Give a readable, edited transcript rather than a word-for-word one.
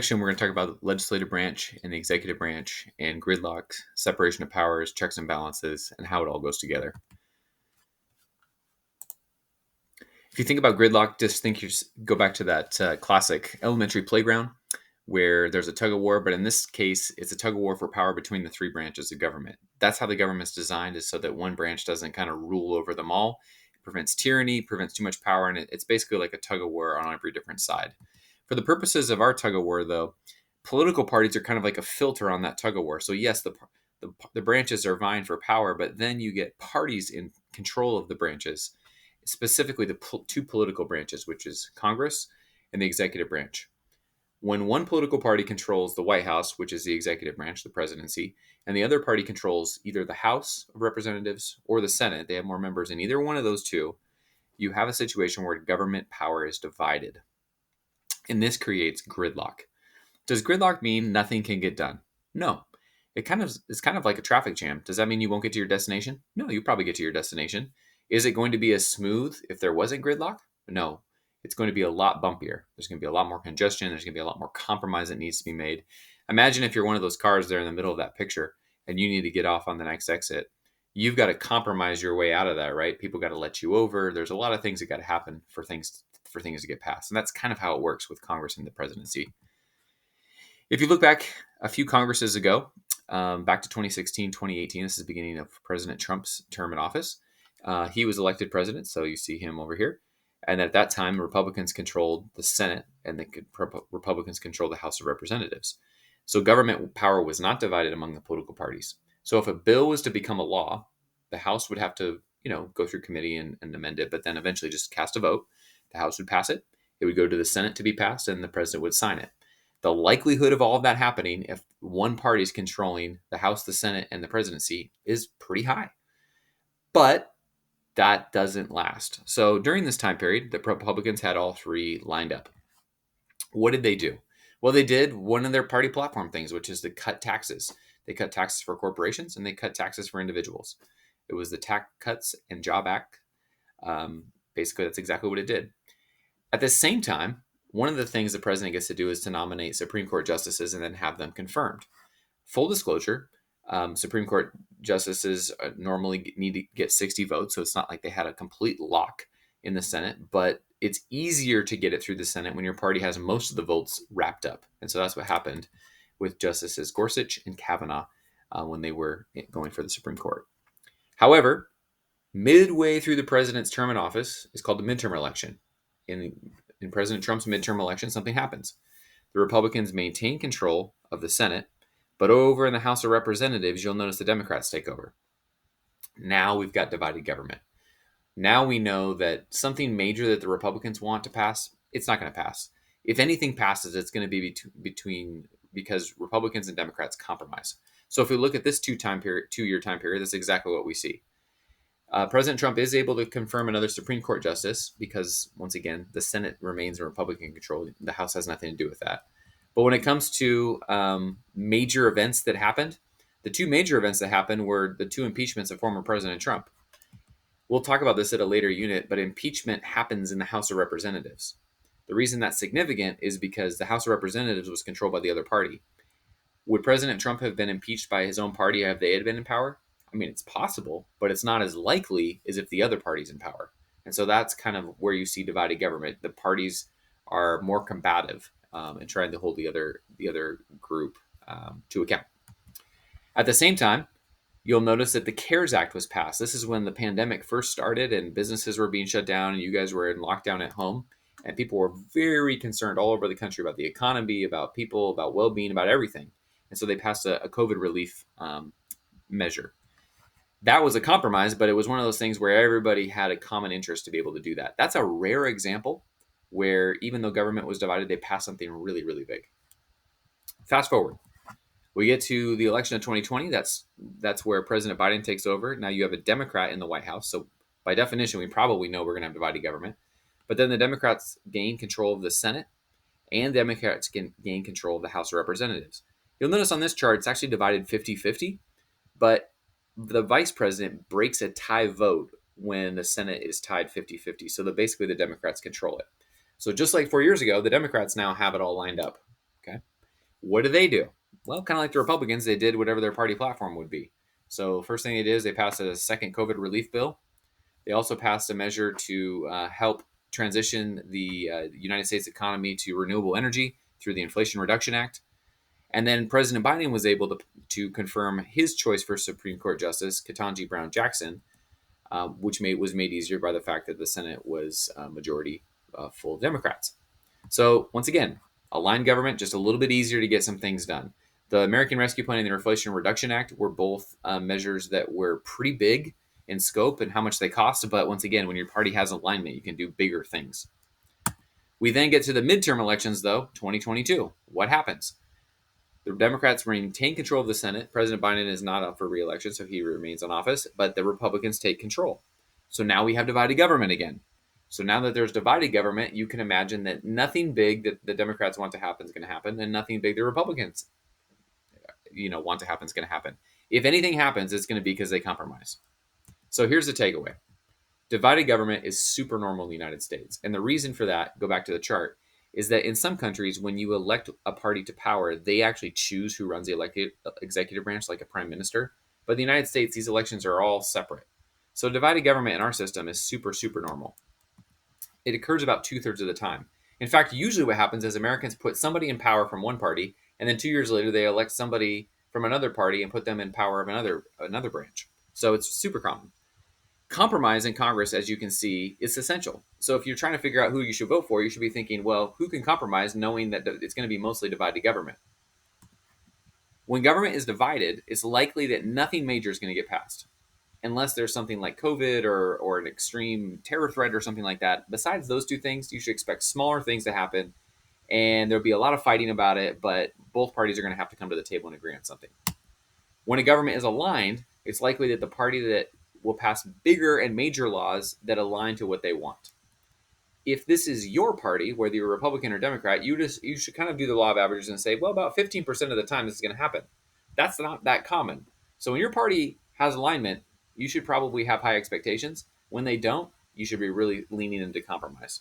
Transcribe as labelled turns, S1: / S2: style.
S1: Section, we're going to talk about the legislative branch and the executive branch and gridlock, separation of powers, checks and balances, and how it all goes together. If you think about gridlock, go back to that classic elementary playground where there's a tug of war, but in this case, it's a tug of war for power between the three branches of government. That's how the government's designed, is so that one branch doesn't kind of rule over them all. It prevents tyranny, prevents too much power, and it's basically like a tug of war on every different side. For the purposes of our tug of war, though, political parties are kind of like a filter on that tug of war. So yes, the branches are vying for power, but then you get parties in control of the branches, specifically the two political branches, which is Congress and the executive branch. When one political party controls the White House, which is the executive branch, the presidency, and the other party controls either the House of Representatives or the Senate, they have more members in either one of those two, you have a situation where government power is divided. And this creates gridlock. Does gridlock mean nothing can get done? No. It's kind of like a traffic jam. Does that mean you won't get to your destination? No, you probably get to your destination. Is it going to be as smooth if there wasn't gridlock? No. It's going to be a lot bumpier. There's going to be a lot more congestion. There's going to be a lot more compromise that needs to be made. Imagine if you're one of those cars there in the middle of that picture and you need to get off on the next exit. You've got to compromise your way out of that, right? People got to let you over. There's a lot of things that got to happen for things to get passed. And that's kind of how it works with Congress and the presidency. If you look back a few Congresses ago, back to 2016, 2018, this is the beginning of President Trump's term in office. He was elected president, so you see him over here. And at that time, Republicans controlled the Senate and the Republicans controlled the House of Representatives. So government power was not divided among the political parties. So if a bill was to become a law, the House would have to, go through committee and amend it, but then eventually just cast a vote. The House would pass it. It would go to the Senate to be passed, and the president would sign it. The likelihood of all of that happening, if one party is controlling the House, the Senate, and the presidency, is pretty high. But that doesn't last. So during this time period, the Republicans had all three lined up. What did they do? Well, they did one of their party platform things, which is to cut taxes. They cut taxes for corporations and they cut taxes for individuals. It was the Tax Cuts and Job Act. Basically, that's exactly what it did. At the same time, one of the things the president gets to do is to nominate Supreme Court justices and then have them confirmed. Full disclosure, Supreme Court justices normally need to get 60 votes, so it's not like they had a complete lock in the Senate, but it's easier to get it through the Senate when your party has most of the votes wrapped up. And so that's what happened with Justices Gorsuch and Kavanaugh when they were going for the Supreme Court. However, midway through the president's term in office is called the midterm election. In President Trump's midterm election, something happens. The Republicans maintain control of the Senate, but over in the House of Representatives, you'll notice the Democrats take over. Now we've got divided government. Now we know that something major that the Republicans want to pass, it's not going to pass. If anything passes, it's going to be because Republicans and Democrats compromise. So if we look at this 2-year time period, that's exactly what we see. President Trump is able to confirm another Supreme Court justice because, once again, the Senate remains in Republican control. The House has nothing to do with that. But when it comes to major events that happened, the two major events that happened were the two impeachments of former President Trump. We'll talk about this at a later unit, but impeachment happens in the House of Representatives. The reason that's significant is because the House of Representatives was controlled by the other party. Would President Trump have been impeached by his own party if they had been in power? I mean, it's possible, but it's not as likely as if the other party's in power. And so that's kind of where you see divided government. The parties are more combative and trying to hold the other group to account. At the same time, you'll notice that the CARES Act was passed. This is when the pandemic first started and businesses were being shut down and you guys were in lockdown at home. And people were very concerned all over the country about the economy, about people, about well-being, about everything. And so they passed a COVID relief measure. That was a compromise, but it was one of those things where everybody had a common interest to be able to do that. That's a rare example where even though government was divided, they passed something really, really big. Fast forward. We get to the election of 2020. That's where President Biden takes over. Now you have a Democrat in the White House. So by definition, we probably know we're going to have divided government. But then the Democrats gain control of the Senate and the Democrats can gain control of the House of Representatives. You'll notice on this chart, it's actually divided 50-50, but the vice president breaks a tie vote when the Senate is tied 50-50. So that basically the Democrats control it. So just like 4 years ago, the Democrats now have it all lined up. Okay. What do? Well, kind of like the Republicans, they did whatever their party platform would be. So, first thing they did is they passed a second COVID relief bill. They also passed a measure to help transition the United States economy to renewable energy through the Inflation Reduction Act. And then President Biden was able to confirm his choice for Supreme Court Justice, Ketanji Brown Jackson, which was made easier by the fact that the Senate was majority full of Democrats. So once again, aligned government, just a little bit easier to get some things done. The American Rescue Plan and the Inflation Reduction Act were both measures that were pretty big in scope and how much they cost. But once again, when your party has alignment, you can do bigger things. We then get to the midterm elections, though, 2022. What happens? The Democrats maintain control of the Senate. President Biden is not up for re-election, so he remains in office, but the Republicans take control. So now we have divided government again. So now that there's divided government, you can imagine that nothing big that the Democrats want to happen is going to happen, and nothing big the Republicans, want to happen is going to happen. If anything happens, it's going to be because they compromise. So here's the takeaway. Divided government is super normal in the United States. And the reason for that, go back to the chart, is that in some countries, when you elect a party to power, they actually choose who runs the executive branch, like a prime minister. But in the United States, these elections are all separate. So divided government in our system is super, super normal. It occurs about 2/3 of the time. In fact, usually what happens is Americans put somebody in power from one party, and then 2 years later, they elect somebody from another party and put them in power of another branch. So it's super common. Compromise in Congress, as you can see, is essential. So if you're trying to figure out who you should vote for, you should be thinking, well, who can compromise, knowing that it's going to be mostly divided government. When government is divided, it's likely that nothing major is going to get passed, unless there's something like COVID or an extreme terror threat or something like that. Besides those two things, you should expect smaller things to happen, and there'll be a lot of fighting about it, but both parties are going to have to come to the table and agree on something. When a government is aligned, it's likely that the party that will pass bigger and major laws that align to what they want. If this is your party, whether you're Republican or Democrat, you should kind of do the law of averages and say, well, about 15% of the time this is going to happen. That's not that common. So when your party has alignment, you should probably have high expectations. When they don't, you should be really leaning into compromise.